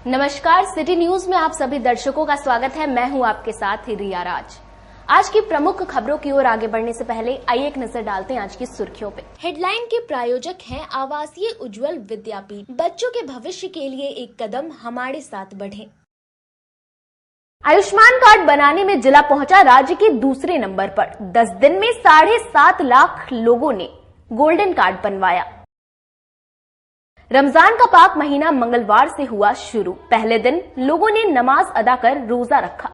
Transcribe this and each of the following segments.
नमस्कार, city news में आप सभी दर्शकों का स्वागत है। मैं हूं आपके साथ रिया राज। आज की प्रमुख खबरों की ओर आगे बढ़ने से पहले आइए एक नजर डालते हैं आज की सुर्खियों पे। हेडलाइन के प्रायोजक हैं आवासीय उज्जवल विद्यापीठ। बच्चों के भविष्य के लिए एक कदम हमारे साथ बढ़े। आयुष्मान कार्ड बनाने में जिला पहुंचा राज्य के दूसरे नंबर पर। 10 दिन में 7.5 लाख लोगों ने गोल्डन कार्ड बनवाया। रमजान का पाक महीना मंगलवार से हुआ शुरू। पहले दिन लोगों ने नमाज अदा कर रोजा रखा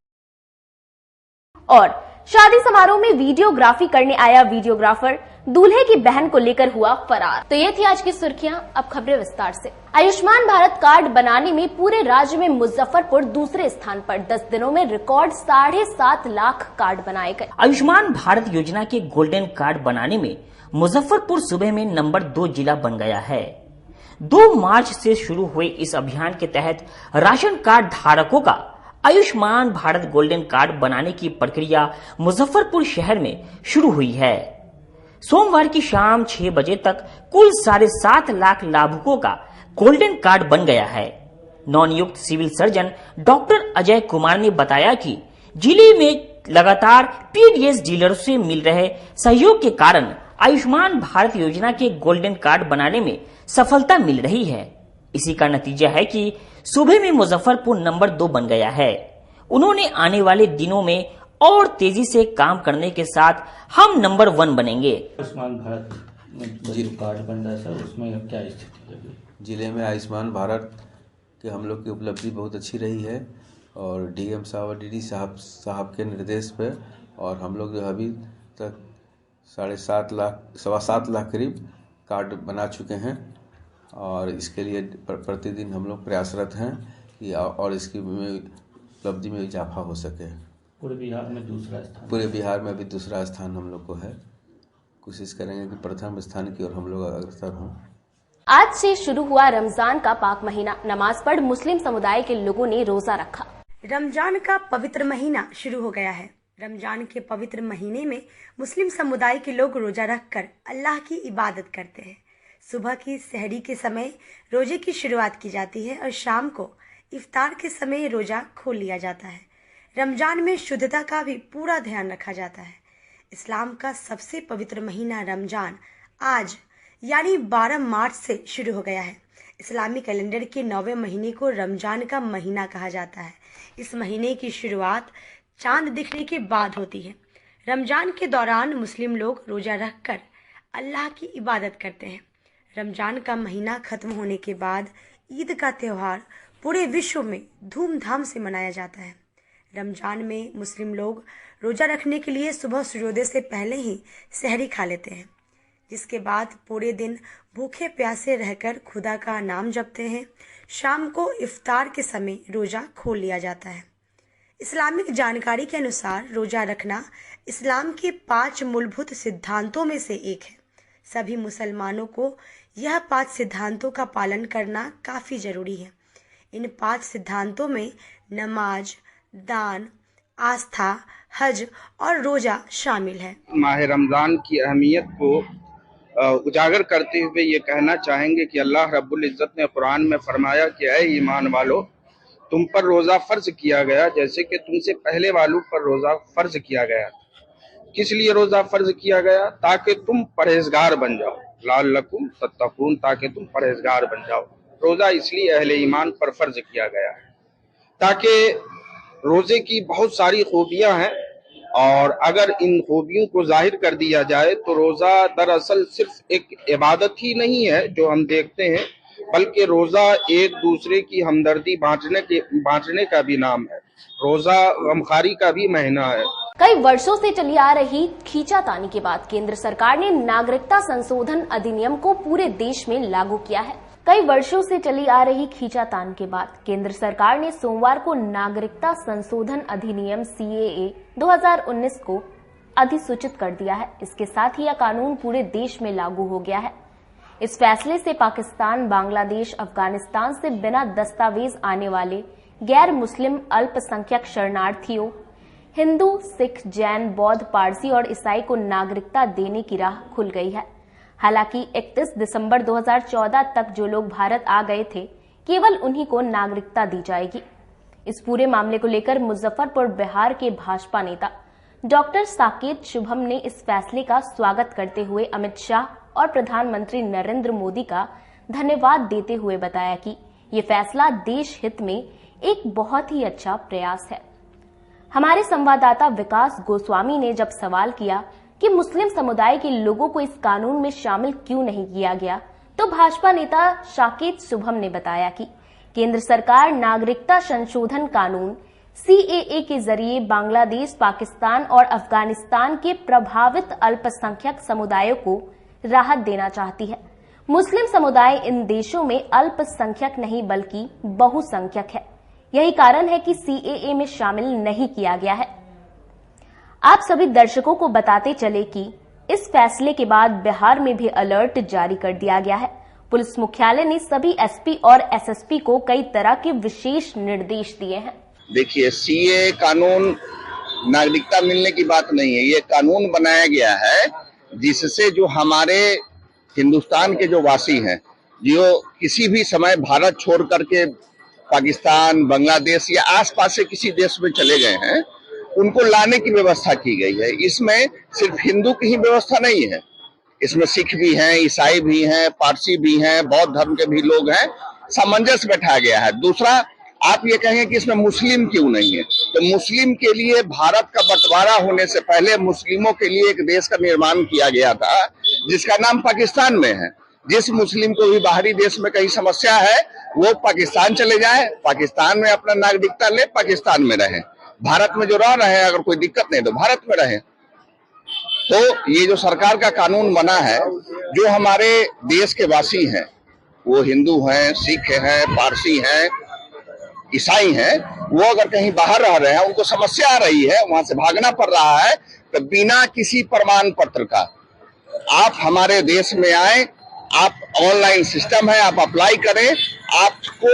और शादी समारोह में वीडियोग्राफी करने आया वीडियोग्राफर दूल्हे की बहन को लेकर हुआ फरार। तो ये थी आज की सुर्खियां। अब खबरें विस्तार से। आयुष्मान भारत कार्ड बनाने में पूरे राज्य में मुजफ्फरपुर दूसरे स्थान पर। 10 दिनों में रिकॉर्ड 7.5 लाख कार्ड बनाए गए। आयुष्मान भारत योजना के गोल्डन कार्ड बनाने में मुजफ्फरपुर सूबे में नंबर 2 जिला बन गया है। 2 मार्च से शुरू हुए इस अभियान के तहत राशन कार्ड धारकों का आयुष्मान भारत गोल्डन कार्ड बनाने की प्रक्रिया मुजफ्फरपुर शहर में शुरू हुई है। सोमवार की शाम 6 बजे तक कुल 7.5 लाख लाभुकों का गोल्डन कार्ड बन गया है। नवनियुक्त civil surgeon doctor Ajay Kumar ने बताया कि जिले में लगातार पीडीएस डीलरों से मिल रहे सहयोग के कारण आयुष्मान भारत योजना के गोल्डन कार्ड बनाने में सफलता मिल रही है। इसी का नतीजा है कि सूबे में मुजफ्फरपुर नंबर 2 बन गया है। उन्होंने आने वाले दिनों में और तेजी से काम करने के साथ हम नंबर 1 बनेंगे। आयुष्मान भारत में जो कार्ड बन रहा है सर, उसमें क्या स्थिति है? जिले में आयुष्मान भारत के हम लोग की उपलब्धि बहुत अच्छी रही है और डीएम साहब और डीडी साहब के निर्देश पे और हम लोग जो अभी तक 7.5 लाख करीब कार्ड बना चुके हैं और इसके लिए प्रतिदिन हम लोग प्रयासरत हैं कि और इसकी उपलब्धि में इजाफा हो सके। पूरे बिहार में दूसरा स्थान? पूरे बिहार में अभी दूसरा स्थान हम लोग को है। कोशिश करेंगे कि प्रथम स्थान की ओर हम लोग अग्रसर हों। आज से शुरू हुआ रमजान का पाक महीना। नमाज पढ़ मुस्लिम समुदाय के लोगों ने रोजा रखा। रमजान का पवित्र महीना शुरू हो गया है। रमजान के पवित्र महीने में मुस्लिम समुदाय के लोग रोजा रखकर अल्लाह की इबादत करते हैं। सुबह की सहरी के समय रोजे की शुरुआत की जाती है और शाम को इफ्तार के समय रोजा खोल लिया जाता है। रमजान में शुद्धता का भी पूरा ध्यान रखा जाता है। इस्लाम का सबसे पवित्र महीना रमजान आज यानी 12 मार्च से शुरू हो गया है। इस्लामी कैलेंडर के 9वें महीने को रमजान का महीना कहा जाता है। इस महीने की शुरुआत चांद दिखने के बाद होती है। रमजान के दौरान मुस्लिम लोग रोजा रखकर अल्लाह की इबादत करते हैं। रमजान का महीना खत्म होने के बाद ईद का त्यौहार पूरे विश्व में धूमधाम से मनाया जाता है। रमजान में मुस्लिम लोग रोजा रखने के लिए सुबह सूर्योदय से पहले ही सहरी खा लेते हैं, जिसके बाद पूरे दिन भूखे प्यासे रहकर खुदा का नाम जपते हैं। शाम को इफ्तार के समय रोजा खोल लिया जाता है। इस्लामिक जानकारी के अनुसार रोजा रखना इस्लाम के 5 मूलभूत सिद्धांतों में से एक है। सभी मुसलमानों को यह 5 सिद्धांतों का पालन करना काफी जरूरी है। इन 5 सिद्धांतों में नमाज, दान, आस्था, हज और रोजा शामिल है। माह रमजान की अहमियत को उजागर करते हुए ये कहना चाहेंगे कि अल्लाह रब्बुल इज्जत ने कुरान में फरमाया कि ऐ ईमान वालो, तुम पर रोजा फर्ज किया गया जैसे कि तुमसे पहले वालों पर रोजा फर्ज किया गया। किस लिए रोजा फर्ज किया गया? ताकि तुम परहेजगार बन जाओ। लअल्लकुम तत्तकून, ताकि तुम परहेजगार बन जाओ। रोजा इसलिए अहले ईमान पर फर्ज किया गया है ताकि रोजे की बहुत सारी खूबियां हैं और अगर इन खूबियों को जाहिर कर दिया जाए तो रोजा दरअसल सिर्फ एक इबादत ही नहीं है जो हम देखते हैं, बल्कि रोजा एक दूसरे की हमदर्दी बांटने का भी नाम है। रोजा गमखारी का भी महीना है। कई वर्षों से चली आ रही खींचातानी के बाद केंद्र सरकार ने नागरिकता संशोधन अधिनियम को पूरे देश में लागू किया है। कई वर्षों से चली आ रही खींचातान के बाद केंद्र सरकार ने सोमवार को नागरिकता संशोधन अधिनियम CAA 2019 को अधिसूचित कर दिया है। इसके साथ ही यह कानून पूरे देश में लागू हो गया है। इस फैसले से पाकिस्तान, बांग्लादेश, अफगानिस्तान से बिना दस्तावेज आने वाले गैर मुस्लिम अल्पसंख्यक शरणार्थियों, हिंदू, सिख, जैन, बौद्ध, पारसी और ईसाई को नागरिकता देने की राह खुल गई है। हालांकि 31 दिसंबर 2014 तक जो लोग भारत आ गए थे, केवल उन्हीं को नागरिकता दी जाएगी। इस पूरे मामले को लेकर मुजफ्फरपुर बिहार के भाजपा नेता डॉक्टर साकेत शुभम ने इस फैसले का स्वागत करते हुए अमित शाह और प्रधानमंत्री नरेंद्र मोदी का धन्यवाद देते हुए बताया कि ये फैसला देश हित में एक बहुत ही अच्छा प्रयास है। हमारे संवाददाता विकास गोस्वामी ने जब सवाल किया कि मुस्लिम समुदाय के लोगों को इस कानून में शामिल क्यों नहीं किया गया, तो भाजपा नेता साकेत शुभम ने बताया कि केंद्र सरकार नागरिकता संशोधन कानून CAA के जरिए बांग्लादेश, पाकिस्तान और अफगानिस्तान के प्रभावित अल्पसंख्यक समुदायों को राहत देना चाहती है। मुस्लिम समुदाय इन देशों में अल्पसंख्यक नहीं बल्कि बहुसंख्यक है। यही कारण है कि CAA में शामिल नहीं किया गया है। आप सभी दर्शकों को बताते चले कि इस फैसले के बाद बिहार में भी अलर्ट जारी कर दिया गया है। पुलिस मुख्यालय ने सभी SP और SSP को कई तरह के विशेष निर्देश दिए हैं। देखिए, CAA कानून नागरिकता मिलने की बात नहीं है। ये कानून बनाया गया है जिससे जो हमारे हिंदुस्तान के जो वासी हैं, जो किसी भी समय भारत छोड़ करके पाकिस्तान, बांग्लादेश या आसपास से किसी देश में चले गए हैं, उनको लाने की व्यवस्था की गई है। इसमें सिर्फ हिंदू की ही व्यवस्था नहीं है, इसमें सिख भी हैं, ईसाई भी हैं, पारसी भी हैं, बौद्ध धर्म के भी लोग हैं। सामंजस्य बैठाया गया है। दूसरा, आप ये कहेंगे कि इसमें मुस्लिम क्यों नहीं है, तो मुस्लिम के लिए भारत का बंटवारा होने से पहले मुस्लिमों के लिए एक देश का निर्माण किया गया था जिसका नाम पाकिस्तान में है। जिस मुस्लिम को भी बाहरी देश में कहीं समस्या है वो पाकिस्तान चले जाए, पाकिस्तान में अपना नागरिकता ले, पाकिस्तान में रहे। भारत में जो रह रहे हैं, अगर कोई दिक्कत नहीं तो भारत में रहे। तो ये जो सरकार का कानून बना है, जो हमारे देश के वासी हैं, वो हिंदू हैं, सिख हैं, पारसी हैं, ईसाई हैं, वो अगर कहीं बाहर रह रहे हैं, उनको समस्या आ रही है, वहां से भागना पड़ रहा है, तो बिना किसी प्रमाण पत्र का आप हमारे देश में आए। आप ऑनलाइन सिस्टम है, आप अप्लाई करें। आपको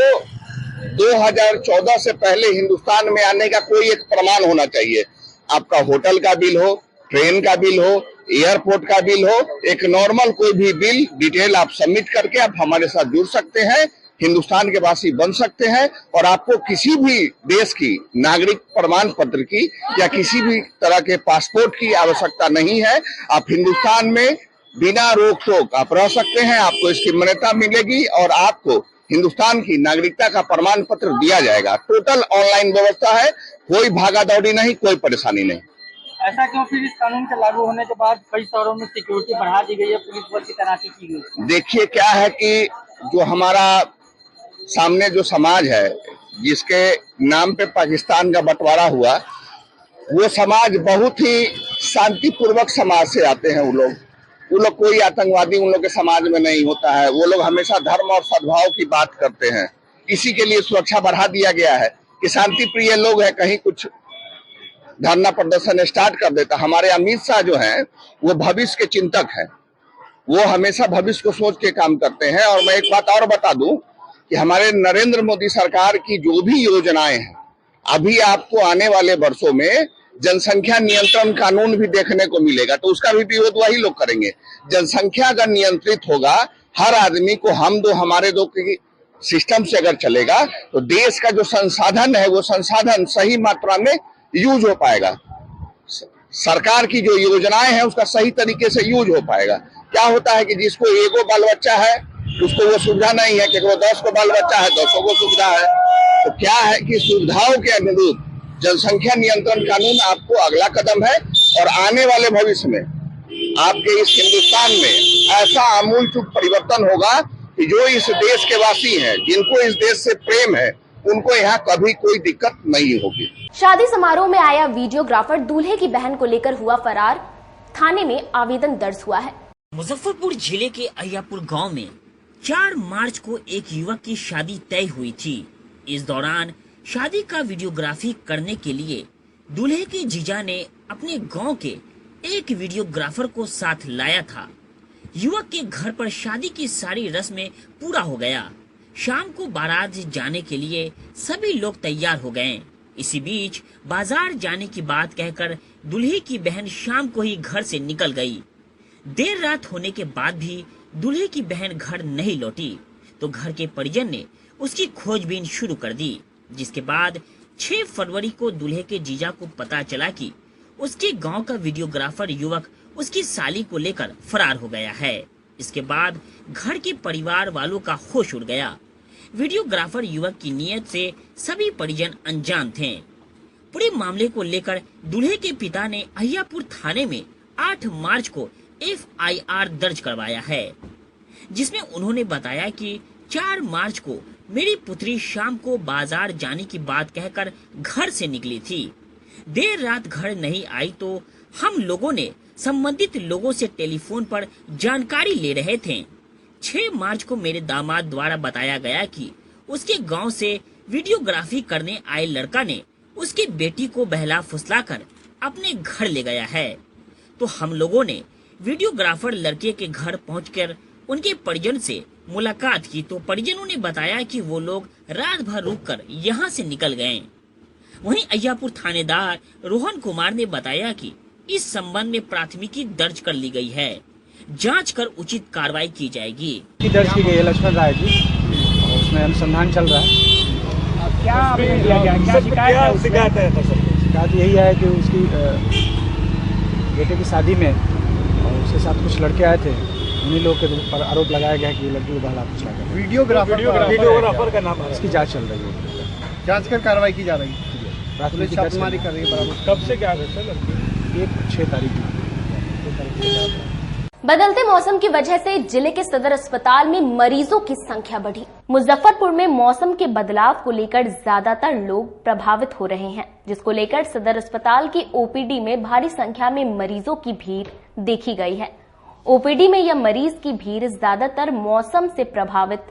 2014 से पहले हिंदुस्तान में आने का कोई एक प्रमाण होना चाहिए। आपका होटल का बिल हो, ट्रेन का बिल हो, एयरपोर्ट का बिल हो, एक नॉर्मल कोई भी बिल डिटेल आप सबमिट करके आप हमारे साथ जुड़ सकते हैं, हिंदुस्तान के वासी बन सकते हैं। और आपको किसी भी देश की नागरिक प्रमाण पत्र की या किसी भी तरह के पासपोर्ट की आवश्यकता नहीं है। आप हिंदुस्तान में बिना रोक टोक आप रह सकते हैं, आपको इसकी मान्यता मिलेगी और आपको हिंदुस्तान की नागरिकता का प्रमाण पत्र दिया जाएगा। टोटल ऑनलाइन व्यवस्था है, कोई भागा दौड़ी नहीं, कोई परेशानी नहीं। ऐसा क्यों फिर इस कानून के लागू होने के बाद कई शहरों में सिक्योरिटी बढ़ा दी गई है, पुलिस बल की तैनाती की गई? देखिए, क्या है कि जो हमारा सामने जो समाज है, जिसके नाम पे पाकिस्तान का बंटवारा हुआ, वो समाज बहुत ही शांतिपूर्वक समाज से आते हैं। वो लोग कोई आतंकवादी उन लोग के समाज में नहीं होता है। वो लोग हमेशा धर्म और सद्भाव की बात करते हैं। इसी के लिए सुरक्षा बढ़ा दिया गया है कि शांति प्रिय लोग हैं, कहीं कुछ धरना प्रदर्शन स्टार्ट कर देता। हमारे अमित शाह जो हैं, वो भविष्य के चिंतक हैं, वो हमेशा भविष्य को सोच के काम करते हैं। और मैं एक बात और बता दूं कि हमारे नरेंद्र मोदी सरकार की जो भी योजनाएं हैं, अभी आपको आने वाले वर्षों में जनसंख्या नियंत्रण कानून भी देखने को मिलेगा, तो उसका भी विरोध वही लोग करेंगे। जनसंख्या अगर नियंत्रित होगा, हर आदमी को हम दो हमारे दो की सिस्टम से अगर चलेगा, तो देश का जो संसाधन है वो संसाधन सही मात्रा में यूज हो पाएगा। सरकार की जो योजनाएं हैं उसका सही तरीके से यूज हो पाएगा। क्या होता है कि जिसको एगो बाल बच्चा है उसको वो सुविधा नहीं है, कि वो 10 को बाल बच्चा है 10 को सुविधा है। तो क्या है कि सुविधाओं के अनुरूप जनसंख्या नियंत्रण कानून आपको अगला कदम है। और आने वाले भविष्य में आपके इस हिंदुस्तान में ऐसा आमूलचूल परिवर्तन होगा कि जो इस देश के वासी हैं, जिनको इस देश से प्रेम है, उनको यहाँ कभी कोई दिक्कत नहीं होगी। शादी समारोह में आया वीडियोग्राफर दूल्हे की बहन को लेकर हुआ फरार, थाने में आवेदन दर्ज हुआ है। मुजफ्फरपुर जिले के अय्यापुर गांव में 4 मार्च को एक युवक की शादी तय हुई थी। इस दौरान शादी का वीडियोग्राफी करने के लिए दूल्हे के जीजा ने अपने गांव के एक वीडियोग्राफर को साथ लाया था। युवक के घर पर शादी की सारी रस्में पूरा हो गया। शाम को बारात जाने के लिए सभी लोग तैयार हो गए। इसी बीच बाजार जाने की बात कहकर दूल्हे की बहन शाम को ही घर से निकल गई। देर रात होने के बाद भी दूल्हे की बहन घर नहीं लौटी, तो घर के परिजन ने उसकी खोजबीन शुरू कर दी, जिसके बाद 6 फरवरी को दूल्हे के जीजा को पता चला कि उसके गांव का वीडियोग्राफर युवक उसकी साली को लेकर फरार हो गया है। इसके बाद घर के परिवार वालों का होश उड़ गया। वीडियोग्राफर युवक की नीयत से सभी परिजन अनजान थे। पूरे मामले को लेकर दूल्हे के पिता ने अहियापुर थाने में 8 मार्च को FIR दर्ज करवाया है, जिसमें उन्होंने बताया कि 4 मार्च को मेरी पुत्री शाम को बाजार जाने की बात कहकर घर से निकली थी। देर रात घर नहीं आई तो हम लोगों ने संबंधित लोगों से टेलीफोन पर जानकारी ले रहे थे। 6 मार्च को मेरे दामाद द्वारा बताया गया कि उसके गांव से वीडियोग्राफी करने आए लड़का ने उसकी बेटी को बहला फुसलाकर अपने घर ले गया है। तो हम लोगों ने वीडियोग्राफर लड़के के घर पहुंचकर उनके परिजन से मुलाकात की तो परिजनों ने बताया कि वो लोग रात भर रुककर यहां से निकल गए। वहीं अहियापुर थानेदार रोहन कुमार ने बताया कि इस संबंध में प्राथमिकी दर्ज कर ली गई है, जांच कर उचित कार्रवाई की जाएगी। दर्ज की गई है लक्ष्मण राय की, उसमें अनुसंधान चल रहा है। क्या आवेदन दिया गया, क्या शिकायत है? शिकायत यही है कि उसकी बेटे की शादी में और उसके साथ कुछ लड़के आए थे, उन्हीं लोग के ऊपर आरोप लगाया गया कि ये लड़की को बहला फुसला कर। वीडियोग्राफर का नाम है, इसकी जांच चल रही है। जांच कर कार्रवाई की जा रही है, प्राथमिक छापेमारी कर रही है बराबर। कब से क्या है सर? 6 तारीख को। बदलते मौसम की वजह से जिले के सदर अस्पताल में मरीजों की संख्या बढ़ी। मुजफ्फरपुर में मौसम के बदलाव को लेकर ज्यादातर लोग प्रभावित हो रहे हैं, जिसको लेकर सदर अस्पताल की OPD में भारी संख्या में मरीजों की भीड़ देखी गई है। OPD में यह मरीज की भीड़ ज्यादातर मौसम से प्रभावित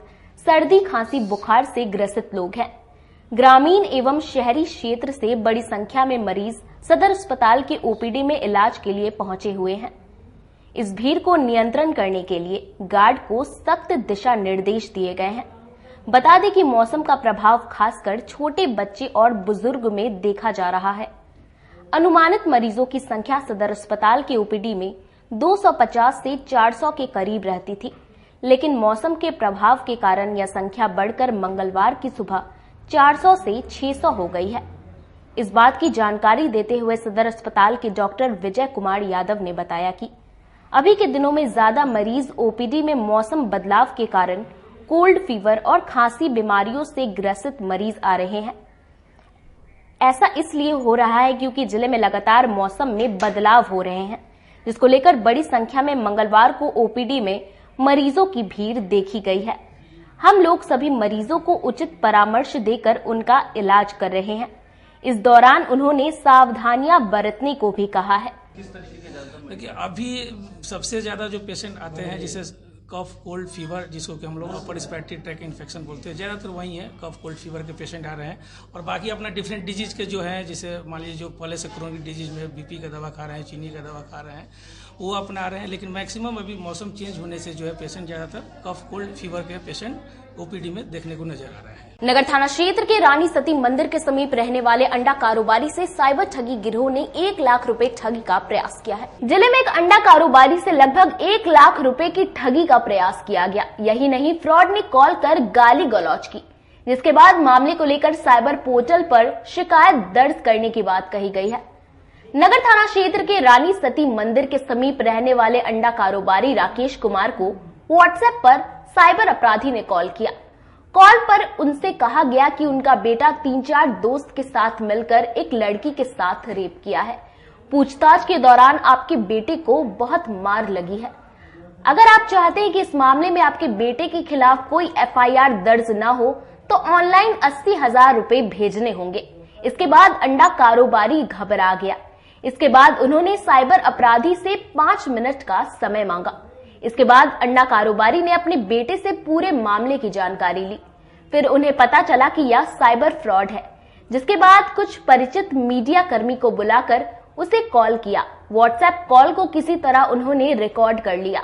सर्दी, खांसी, बुखार से ग्रसित लोग हैं। ग्रामीण एवं शहरी क्षेत्र से बड़ी संख्या में मरीज सदर अस्पताल की OPD में इलाज के लिए पहुंचे हुए हैं। इस भीड़ को नियंत्रण करने के लिए गार्ड को सख्त दिशा निर्देश दिए गए हैं। बता दें कि मौसम का प्रभाव खासकर छोटे बच्चे और बुजुर्ग में देखा जा रहा है। अनुमानित मरीजों की संख्या सदर अस्पताल के OPD में 250 से 400 के करीब रहती थी, लेकिन मौसम के प्रभाव के कारण यह संख्या बढ़कर मंगलवार की सुबह 400 से 600 हो गई है। इस बात की जानकारी देते हुए सदर अस्पताल के डॉक्टर विजय कुमार यादव ने बताया कि अभी के दिनों में ज्यादा मरीज OPD में मौसम बदलाव के कारण कोल्ड फीवर और खांसी बीमारियों से ग्रसित मरीज आ रहे हैं। ऐसा इसलिए हो रहा है क्योंकि जिले में लगातार मौसम में बदलाव हो रहे हैं, जिसको लेकर बड़ी संख्या में मंगलवार को OPD में मरीजों की भीड़ देखी गई है। हम लोग सभी मरीजों को उचित परामर्श देकर उनका इलाज कर रहे हैं। इस दौरान उन्होंने सावधानियां बरतने को भी कहा है। देखिए, अभी सबसे ज्यादा जो पेशेंट आते हैं जिसे कफ कोल्ड फीवर, जिसको कि हम लोग अपर रेस्पिरेटरी ट्रैक इन्फेक्शन बोलते हैं, ज़्यादातर वही है। कफ कोल्ड फीवर के पेशेंट आ रहे हैं और बाकी अपना डिफरेंट डिजीज के जो हैं, जैसे मान लीजिए जो पहले से क्रोनिक डिजीज में BP का दवा खा रहे हैं, चीनी का दवा खा रहे हैं, वो अपना आ रहे हैं। लेकिन मैक्सिमम अभी मौसम चेंज होने से जो है पेशेंट ज़्यादातर कफ कोल्ड फीवर के पेशेंट OPD में देखने को नजर आ रहे हैं। नगर थाना क्षेत्र के रानी सती मंदिर के समीप रहने वाले अंडा कारोबारी से साइबर ठगी गिरोह ने 1 लाख रुपए ठगी का प्रयास किया है। जिले में एक अंडा कारोबारी से लगभग 1 लाख रुपए की ठगी का प्रयास किया गया। यही नहीं, फ्रॉड ने कॉल कर गाली गलौज की, जिसके बाद मामले को लेकर साइबर पोर्टल पर शिकायत दर्ज करने की बात कही गई है। नगर थाना क्षेत्र के रानी सती मंदिर के समीप रहने वाले अंडा कारोबारी राकेश कुमार को व्हाट्सएप पर साइबर अपराधी ने कॉल किया। कॉल पर उनसे कहा गया कि उनका बेटा 3-4 दोस्त के साथ मिलकर एक लड़की के साथ रेप किया है। पूछताछ के दौरान आपके बेटे को बहुत मार लगी है। अगर आप चाहते हैं कि इस मामले में आपके बेटे के खिलाफ कोई FIR दर्ज न हो तो ऑनलाइन 80,000 रुपए भेजने होंगे। इसके बाद अंडा कारोबारी घबरा गया। इसके बाद उन्होंने साइबर अपराधी से 5 मिनट का समय मांगा। इसके बाद अंडा कारोबारी ने अपने बेटे से पूरे मामले की जानकारी ली। फिर उन्हें पता चला कि यह साइबर फ्रॉड है, जिसके बाद कुछ परिचित मीडिया कर्मी को बुलाकर उसे कॉल किया। व्हाट्सएप कॉल को किसी तरह उन्होंने रिकॉर्ड कर लिया।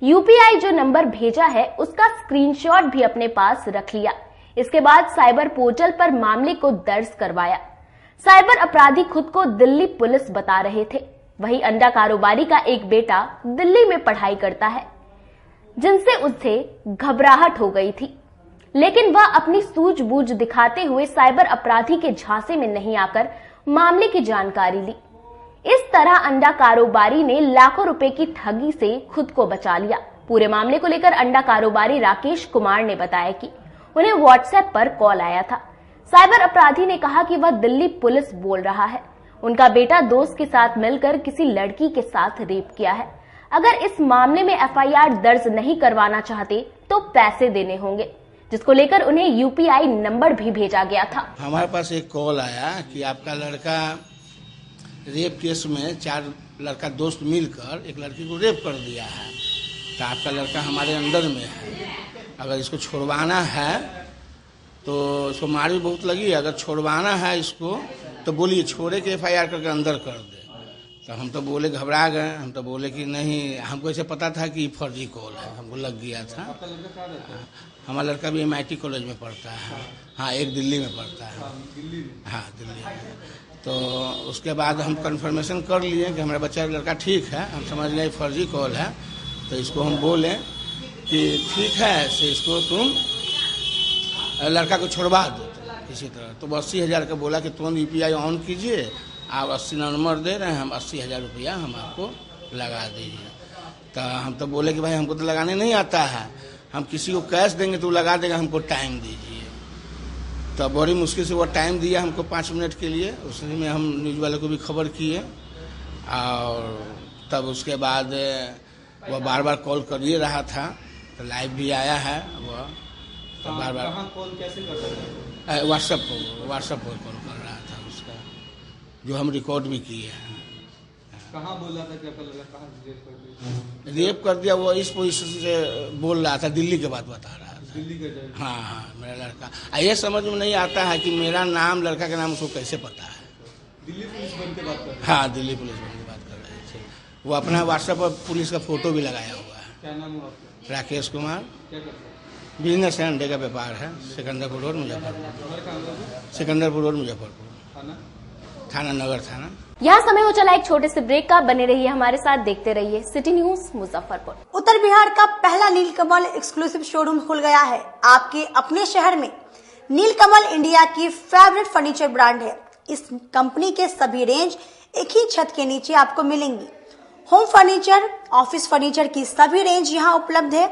UPI जो नंबर भेजा है उसका स्क्रीनशॉट भी अपने पास रख लिया। इसके बाद साइबर पोर्टल पर मामले को दर्ज करवाया। साइबर अपराधी खुद को दिल्ली पुलिस बता रहे थे। वहीं अंडा कारोबारी का एक बेटा दिल्ली में पढ़ाई करता है, जिनसे उसे घबराहट हो गई थी। लेकिन वह अपनी सूझबूझ दिखाते हुए साइबर अपराधी के झांसे में नहीं आकर मामले की जानकारी ली। इस तरह अंडा कारोबारी ने लाखों रुपए की ठगी से खुद को बचा लिया। पूरे मामले को लेकर अंडा कारोबारी राकेश कुमार ने बताया कि उन्हें व्हाट्सएप पर कॉल आया था। साइबर अपराधी ने कहा कि वह दिल्ली पुलिस बोल रहा है, उनका बेटा दोस्त के साथ मिलकर किसी लड़की के साथ रेप किया है। अगर इस मामले में एफआईआर दर्ज नहीं करवाना चाहते तो पैसे देने होंगे, जिसको लेकर उन्हें यूपीआई नंबर भी भेजा गया था। हमारे पास एक कॉल आया कि आपका लड़का रेप केस में 4 लड़का दोस्त मिलकर एक लड़की को रेप कर दिया है, तो आपका लड़का हमारे अंडर में है। अगर इसको छुड़वाना है तो इसको मार भी बहुत लगी, अगर छुड़वाना है इसको तो बोलिए छोड़े के एफआईआर करके अंदर कर दे। तो हम तो बोले, घबरा गए, हम तो बोले कि नहीं, हमको ऐसे पता था कि फर्जी कॉल है, हमको लग गया था। हमारा लड़का भी MIT कॉलेज में पढ़ता है। हाँ, एक दिल्ली में पढ़ता है। हाँ, दिल्ली में। तो उसके बाद हम कंफर्मेशन कर लिए कि हमारा बच्चा लड़का ठीक है, हम समझ गए फर्जी कॉल है। तो इसको हम बोले कि ठीक है, से इसको तुम लड़का को छुड़वा दो किसी तरह। तो 80,000 का बोला कि तुरंत UPI ऑन कीजिए, आप 80 नंबर दे रहे हैं, हम 80,000 रुपया हम आपको लगा दीजिए। तो हम तो बोले कि भाई हमको तो लगाने नहीं आता है, हम किसी को कैश देंगे तो लगा देगा, हमको टाइम दीजिए। तो बड़ी मुश्किल से वो टाइम दिया हमको 5 मिनट के लिए। उसी में हम न्यूज़ वाले को भी खबर किए और तब उसके बाद वह बार बार कॉल कर ही रहा था, तो लाइव भी आया है वह। तो बार बार कॉल कैसे कर रहे हैं? व्हाट्सएप पर कॉल कर रहा था उसका, जो हम रिकॉर्ड भी किए हैं। कहाँ बोल रहा था कि आपका लड़का कहाँ रेप कर दिया? वो इस पोजीशन से बोल रहा था, दिल्ली के बात बता रहा था। दिल्ली का? हाँ, मेरा लड़का। ये समझ में नहीं आता है कि मेरा नाम, लड़का का नाम उसको कैसे पता है। दिल्ली पुलिस बन के बात कर रहे हैं? हाँ, दिल्ली पुलिस बन के बात कर रहे थे। वो अपना व्हाट्सएप पर पुलिस का फोटो भी लगाया हुआ है। क्या नाम हुआ आपका? राकेश कुमार। क्या करते हैं? बिजनेस है, अंडे का व्यापार है। सिकंदरपुर रोड मुजफ्फरपुर। सिकंदरपुर रोड मुजफ्फरपुर। थाना नगर थाना। यहाँ समय हो चला एक छोटे से ब्रेक का। बने रहिए हमारे साथ, देखते रहिए सिटी न्यूज मुजफ्फरपुर। उत्तर बिहार का पहला नीलकमल एक्सक्लूसिव शोरूम खुल गया है आपके अपने शहर में। नीलकमल इंडिया की फेवरेट फर्नीचर ब्रांड है। इस कंपनी के सभी रेंज एक ही छत के नीचे आपको मिलेंगी। होम फर्नीचर, ऑफिस फर्नीचर की सभी रेंज यहाँ उपलब्ध है।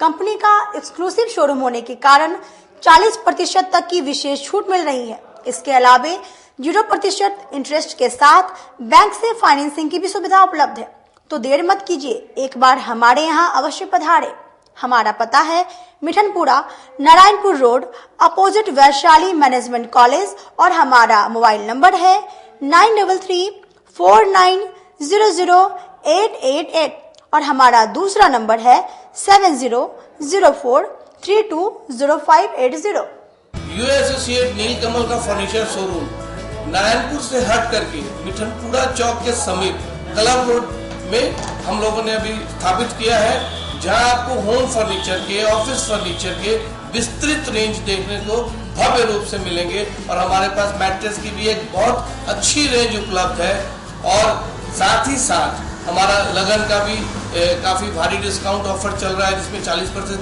कंपनी का एक्सक्लूसिव शोरूम होने के कारण 40% तक की विशेष छूट मिल रही है। इसके अलावे 0% इंटरेस्ट के साथ बैंक से फाइनेंसिंग की भी सुविधा उपलब्ध है। तो देर मत कीजिए, एक बार हमारे यहाँ अवश्य पधारे। हमारा पता है Mithanpura, Narayanpur road, opposite Vaishali management college, और हमारा मोबाइल नंबर है 9334900888 और हमारा दूसरा नंबर है 7004320580। एसोसिएट नीलकमल का फर्नीचर शोरूम नारायणपुर से हट करके मिठनपुरा चौक के समीप क्लब रोड में हम लोगों ने अभी स्थापित किया है, जहां आपको होम फर्नीचर के, ऑफिस फर्नीचर के विस्तृत रेंज देखने को भव्य रूप से मिलेंगे। और हमारे पास मैट्रेस की भी एक बहुत अच्छी रेंज उपलब्ध है। और साथ ही साथ हमारा लगन का भी काफी भारी डिस्काउंट ऑफर चल रहा है, जिसमें 40%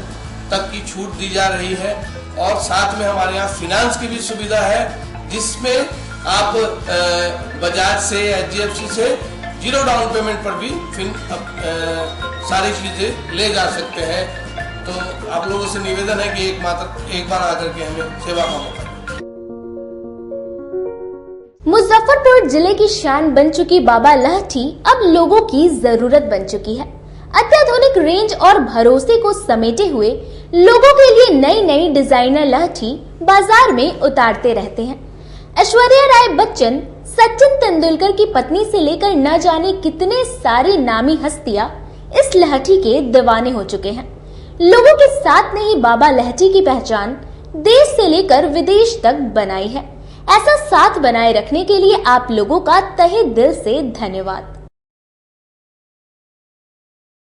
तक की छूट दी जा रही है। और साथ में हमारे यहाँ फाइनेंस की भी सुविधा है, जिसमें आप बजाज से, HDFC से 0 डाउन पेमेंट पर भी सारी चीजें ले जा सकते हैं। तो आप लोगों से निवेदन है कि एक बार आकर के हमें सेवा का मौका। मुजफ्फरपुर जिले की शान बन चुकी बाबा लहठी अब लोगों की जरूरत बन चुकी है। अत्याधुनिक रेंज और भरोसे को समेटे हुए लोगों के लिए नई नई डिजाइनर लहठी बाजार में उतारते रहते हैं। ऐश्वर्या राय बच्चन, सचिन तेंदुलकर की पत्नी से लेकर न जाने कितने सारी नामी हस्तियां इस लहठी के दीवाने हो चुके हैं। लोगों के साथ ने ही बाबा लहठी की पहचान देश से लेकर विदेश तक बनाई है। ऐसा साथ बनाए रखने के लिए आप लोगों का तहे दिल से धन्यवाद।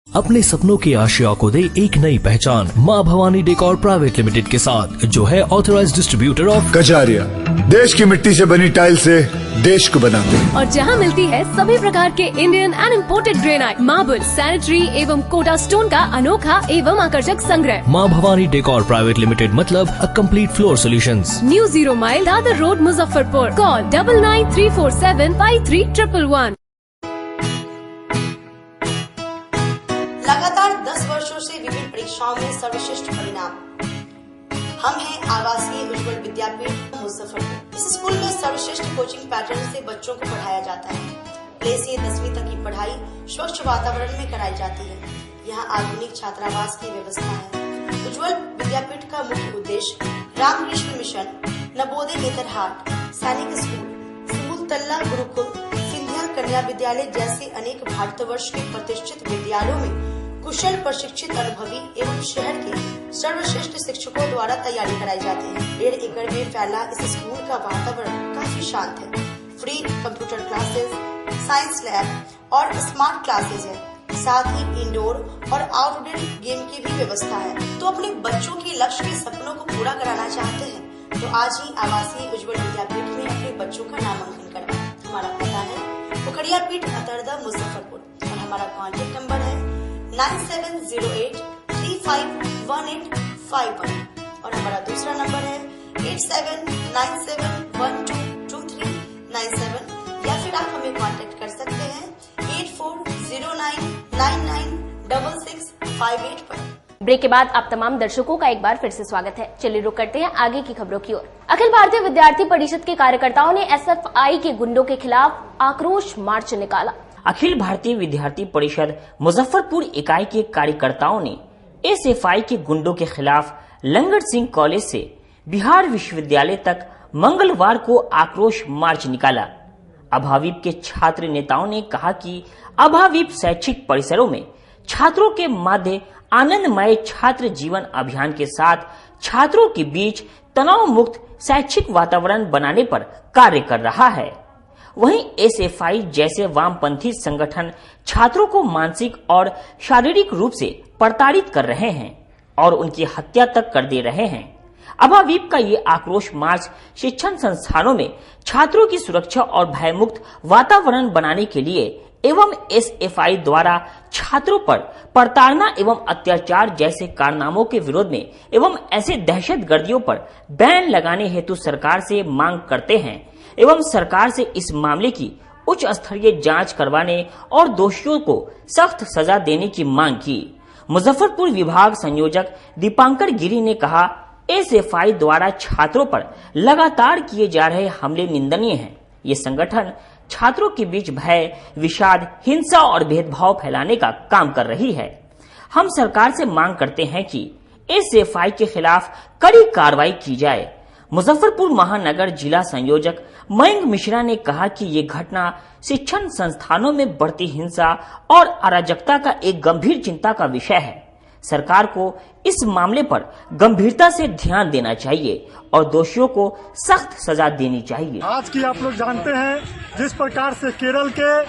अपने सपनों की आशिया को दे एक नई पहचान माँ भवानी डेकोर प्राइवेट लिमिटेड के साथ, जो है ऑथराइज्ड डिस्ट्रीब्यूटर ऑफ कजारिया। देश की मिट्टी से बनी टाइल से देश को बनाते हैं। और जहाँ मिलती है सभी प्रकार के Indian and imported granite, marble, sanitary एवं कोटा स्टोन का अनोखा एवं आकर्षक संग्रह। माँ भवानी डेकोर प्राइवेट लिमिटेड मतलब a complete floor solutions. New 0 mile Dadar road Muzaffarpur. Call 9934753111। लगातार 10 वर्षों से विभिन्न परीक्षाओं में सर्वश्रेष्ठ परिणाम। हम हैं आवासीय उज्ज्वल विद्यापीठ मुजफ्फरपुर। इस स्कूल में सर्वश्रेष्ठ कोचिंग पैटर्न से बच्चों को पढ़ाया जाता है। प्ले से 10वीं तक की पढ़ाई स्वच्छ वातावरण में कराई जाती है। यहाँ आधुनिक छात्रावास की व्यवस्था है। उज्ज्वल विद्यापीठ का मुख्य उद्देश्य रामकृष्ण मिशन, नवोदय नेतरहाट, सैनिक स्कूल, सुबुलतल्ला गुरुकुल, सिंधिया कन्या विद्यालय जैसे अनेक भारतवर्ष के प्रतिष्ठित विद्यालयों में कुशल प्रशिक्षित अनुभवी एवं शहर के सर्वश्रेष्ठ शिक्षकों द्वारा तैयारी कराई जाती है। 1.5 एकड़ में फैला इस स्कूल का वातावरण काफी शांत है। Free computer classes, science lab और स्मार्ट क्लासेस है। साथ ही इंडोर और आउटडोर गेम की भी व्यवस्था है। तो अपने बच्चों के लक्ष्य के सपनों को पूरा कराना चाहते हैं तो आज ही आवासीय उज्ज्वल विद्यापीठ में अपने बच्चों का नामांकन करवाएं। हमारा पता है पोखरिया पीठ अतरदा मुजफ्फरपुर और हमारा कॉन्टेक्ट नंबर है 9708351851 और हमारा दूसरा नंबर है 8797122397 या फिर आप हमें कांटेक्ट कर सकते हैं 8409996658 पर। ब्रेक के बाद आप तमाम दर्शकों का एक बार फिर से स्वागत है। चलिए रुक करते हैं आगे की खबरों की ओर। अखिल भारतीय विद्यार्थी परिषद के कार्यकर्ताओं ने एसएफआई के गुंडों के खिलाफ आक्रोश मार्च निकाला। अखिल भारतीय विद्यार्थी परिषद मुजफ्फरपुर इकाई के कार्यकर्ताओं ने एसएफआई के गुंडों के खिलाफ लंगट सिंह कॉलेज से बिहार विश्वविद्यालय तक मंगलवार को आक्रोश मार्च निकाला। अभाविप के छात्र नेताओं ने कहा कि अभाविप शैक्षिक परिसरों में छात्रों के मध्य आनंदमय छात्र जीवन अभियान के साथ छात्रों के बीच तनाव मुक्त शैक्षिक वातावरण बनाने पर कार्य कर रहा है। वहीं एसएफआई जैसे वामपंथी संगठन छात्रों को मानसिक और शारीरिक रूप से प्रताड़ित कर रहे हैं और उनकी हत्या तक कर दे रहे हैं। अभाविप का ये आक्रोश मार्च शिक्षण संस्थानों में छात्रों की सुरक्षा और भयमुक्त वातावरण बनाने के लिए एवं एसएफआई द्वारा छात्रों पर प्रताड़ना एवं अत्याचार जैसे कारनामों के विरोध में एवं ऐसे दहशतगर्दियों पर बैन लगाने हेतु सरकार से मांग करते हैं एवं सरकार से इस मामले की उच्च स्तरीय जांच करवाने और दोषियों को सख्त सजा देने की मांग की। मुजफ्फरपुर विभाग संयोजक दीपांकर गिरी ने कहा, एसएफआई द्वारा छात्रों पर लगातार किए जा रहे हमले निंदनीय हैं। ये संगठन छात्रों के बीच भय, विषाद, हिंसा और भेदभाव फैलाने का काम कर रही है। हम सरकार से मांग करते हैं कि एसएफआई के खिलाफ कड़ी कार्रवाई की जाए। मुजफ्फरपुर महानगर जिला संयोजक मयंक मिश्रा ने कहा कि ये घटना शिक्षण संस्थानों में बढ़ती हिंसा और अराजकता का एक गंभीर चिंता का विषय है। सरकार को इस मामले पर गंभीरता से ध्यान देना चाहिए और दोषियों को सख्त सजा देनी चाहिए। आज की आप लोग जानते हैं जिस प्रकार से केरल के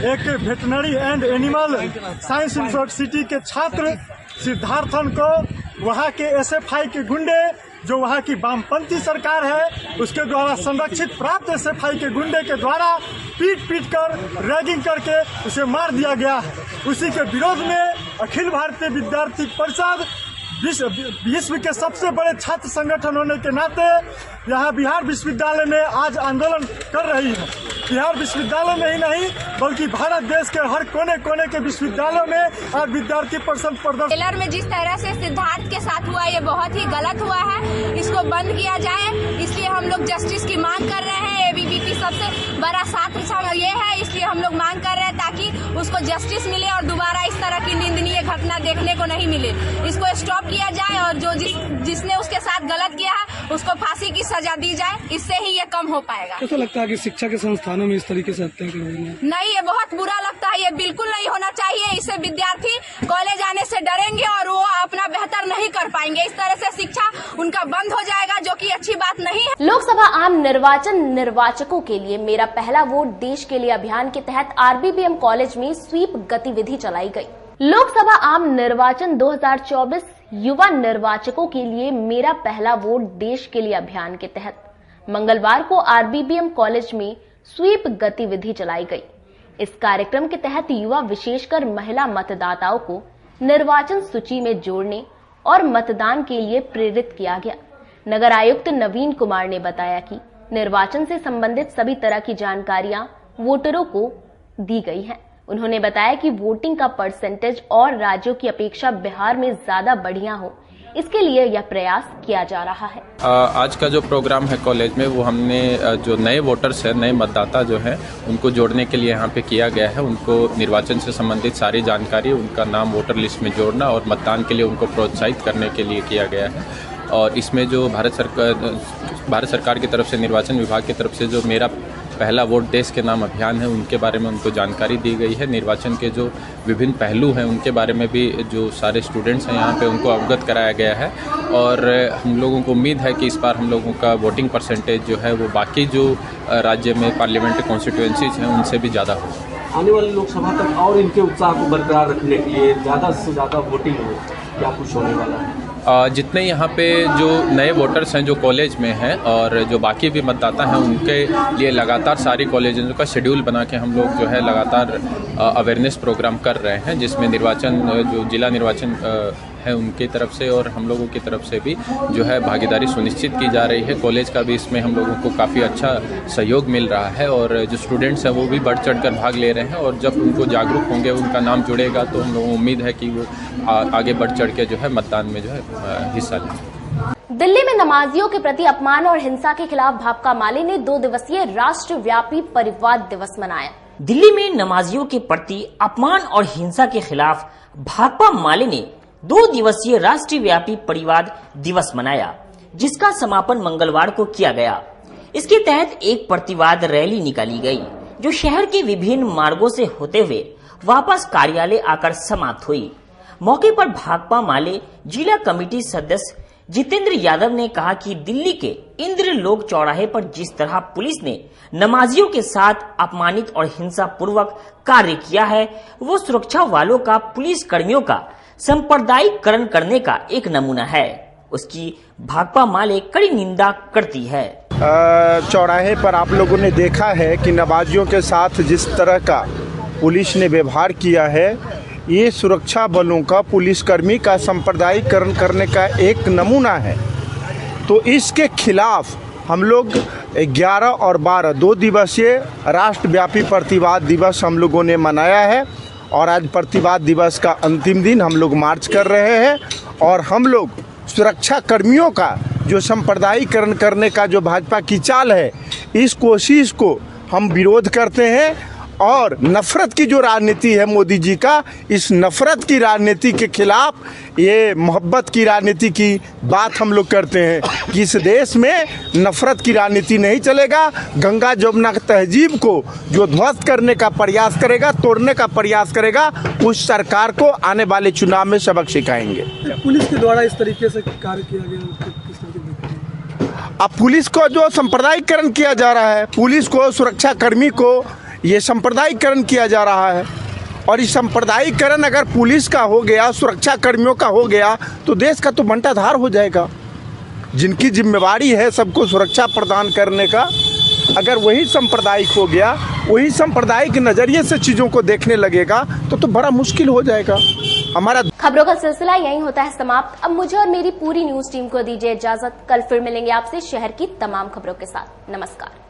एक veterinary and animal science university के छात्र सिद्धार्थन को वहां के एसएफआई के गुंडे, जो वहां की वामपंथी सरकार है उसके द्वारा संरक्षित प्राप्त एसएफआई के गुंडे के द्वारा पीट कर रैगिंग करके उसे मार दिया गया है। उसी के विरोध में अखिल भारतीय विद्यार्थी परिषद विश्व के सबसे बड़े छात्र संगठन होने के नाते यहाँ बिहार विश्वविद्यालय में आज आंदोलन कर रही है। बिहार विश्वविद्यालय में ही नहीं बल्कि भारत देश के हर कोने कोने के विश्वविद्यालयों में आज विद्यार्थी परिषद प्रदर्शन। ट्रेलर में जिस तरह से सिद्धार्थ के साथ हुआ ये बहुत ही गलत हुआ है, इसको बंद किया जाए। इसलिए हम लोग जस्टिस की मांग कर रहे हैं। एबीवीपी सबसे बड़ा छात्र संघ ये है, इसलिए हम लोग मांग कर रहे हैं ताकि उसको जस्टिस मिले और दोबारा इस तरह की निंदनीय घटना देखने को नहीं मिले। इसको स्टॉप किया जाए और जो जिसने उसके साथ गलत किया है उसको फांसी की सजा दी जाए। इससे ही ये कम हो पाएगा। कैसा लगता है कि शिक्षा के संस्थानों में इस तरीके से हत्या कर रही है? नहीं, ये बहुत बुरा लगता है। ये बिल्कुल नहीं होना चाहिए। इससे विद्यार्थी कॉलेज आने से डरेंगे और वो अपना बेहतर नहीं कर पाएंगे। इस तरह से शिक्षा उनका बंद हो जाएगा, जो कि अच्छी बात नहीं है। लोकसभा आम निर्वाचन निर्वाचकों के लिए मेरा पहला वोट देश के लिए अभियान के तहत आरबीबीएम कॉलेज में स्वीप गतिविधि चलाई गई। लोकसभा आम निर्वाचन 2024 युवा निर्वाचकों के लिए मेरा पहला वोट देश के लिए अभियान के तहत मंगलवार को आरबीबीएम कॉलेज में स्वीप गतिविधि चलाई गई। इस कार्यक्रम के तहत युवा विशेषकर महिला मतदाताओं को निर्वाचन सूची में जोड़ने और मतदान के लिए प्रेरित किया गया। नगर आयुक्त नवीन कुमार ने बताया कि निर्वाचन से संबंधित सभी तरह की जानकारियां वोटरों को दी गई हैं। उन्होंने बताया कि वोटिंग का परसेंटेज और राज्यों की अपेक्षा बिहार में ज्यादा बढ़िया हो, इसके लिए यह प्रयास किया जा रहा है। आज का जो प्रोग्राम है कॉलेज में, वो हमने जो नए वोटर्स हैं, नए मतदाता जो हैं, उनको जोड़ने के लिए यहाँ पे किया गया है। उनको निर्वाचन से संबंधित सारी जानकारी, उनका नाम वोटर लिस्ट में जोड़ना और मतदान के लिए उनको प्रोत्साहित करने के लिए किया गया है। और इसमें जो भारत सरकार की तरफ से, निर्वाचन विभाग की तरफ से जो मेरा पहला वोट देश के नाम अभियान है, उनके बारे में उनको जानकारी दी गई है। निर्वाचन के जो विभिन्न पहलू हैं उनके बारे में भी जो सारे स्टूडेंट्स हैं यहाँ पे उनको अवगत कराया गया है। और हम लोगों को उम्मीद है कि इस बार हम लोगों का वोटिंग परसेंटेज जो है वो बाकी जो राज्य में पार्लियामेंट्री कॉन्स्टिट्यूएंसीज हैं उनसे भी ज़्यादा हो। आने वाली लोकसभा तक और इनके उत्साह को बरकरार रखने के लिए ज़्यादा से ज़्यादा वोटिंग हो, क्या कुछ होने वाला है? जितने यहाँ पे जो नए वोटर्स हैं जो कॉलेज में हैं और जो बाकी भी मतदाता हैं, उनके लिए लगातार सारी कॉलेजों का शेड्यूल बना के हम लोग जो है लगातार अवेयरनेस प्रोग्राम कर रहे हैं, जिसमें निर्वाचन जो जिला निर्वाचन है उनकी तरफ से और हम लोगों की तरफ से भी जो है भागीदारी सुनिश्चित की जा रही है। कॉलेज का भी इसमें हम लोगों को काफ़ी अच्छा सहयोग मिल रहा है और जो स्टूडेंट्स हैं वो भी बढ़ चढ़ कर भाग ले रहे हैं। और जब उनको जागरूक होंगे, उनका नाम जुड़ेगा, तो हम लोगों को उम्मीद है कि वो आगे बढ़ चढ़ के जो है मतदान में जो है हिस्सा लें। दिल्ली में नमाजियों के प्रति अपमान और हिंसा के खिलाफ भाकपा माले ने 2 दिवसीय राष्ट्रव्यापी परिवाद दिवस मनाया। दिल्ली में नमाजियों के प्रति अपमान और हिंसा के खिलाफ भाकपा माले ने 2 दिवसीय राष्ट्रव्यापी परिवाद दिवस मनाया, जिसका समापन मंगलवार को किया गया। इसके तहत एक प्रतिवाद रैली निकाली गई, जो शहर के विभिन्न मार्गों से होते हुए वापस कार्यालय आकर समाप्त हुई। मौके पर भाकपा माले जिला कमेटी सदस्य जितेंद्र यादव ने कहा कि दिल्ली के इंद्र लोक चौराहे पर जिस तरह पुलिस ने नमाजियों के साथ अपमानित और हिंसा पूर्वक कार्य किया है, वो सुरक्षा वालों का पुलिस कर्मियों का सांप्रदायिकरण करने का एक नमूना है। उसकी भाकपा माले कड़ी निंदा करती है। चौराहे पर आप लोगों ने देखा है कि नमाजियों के साथ जिस तरह का पुलिस ने व्यवहार किया है, ये सुरक्षा बलों का, पुलिसकर्मी का सांप्रदायिकरण करने का एक नमूना है। तो इसके खिलाफ हम लोग 11 और 12 2 दिवसीय राष्ट्रव्यापी प्रतिवाद दिवस हम लोगों ने मनाया है। और आज प्रतिवाद दिवस का अंतिम दिन हम लोग मार्च कर रहे हैं और हम लोग सुरक्षा कर्मियों का जो सांप्रदायिकरण करने का जो भाजपा की चाल है, इस कोशिश को हम विरोध करते हैं। और नफरत की जो राजनीति है मोदी जी का, इस नफरत की राजनीति के खिलाफ ये मोहब्बत की राजनीति की बात हम लोग करते हैं कि इस देश में नफरत की राजनीति नहीं चलेगा। गंगा जमुना तहजीब को जो ध्वस्त करने का प्रयास करेगा, तोड़ने का प्रयास करेगा, उस सरकार को आने वाले चुनाव में सबक सिखाएंगे। पुलिस के द्वारा इस तरीके से कार्य किया गया, अब पुलिस को जो सांप्रदायिकरण किया जा रहा है, पुलिस को, सुरक्षा कर्मी को ये सांप्रदायिकरण किया जा रहा है। और इस सांप्रदायिकरण अगर पुलिस का हो गया, सुरक्षा कर्मियों का हो गया, तो देश का तो बंटाधार हो जाएगा। जिनकी जिम्मेवारी है सबको सुरक्षा प्रदान करने का, अगर वही सांप्रदायिक हो गया, वही सांप्रदायिक नजरिए से चीजों को देखने लगेगा, तो बड़ा मुश्किल हो जाएगा। हमारा खबरों का सिलसिला यहीं होता है समाप्त। अब मुझे और मेरी पूरी न्यूज टीम को दीजिए इजाजत। कल फिर मिलेंगे आपसे शहर की तमाम खबरों के साथ। नमस्कार।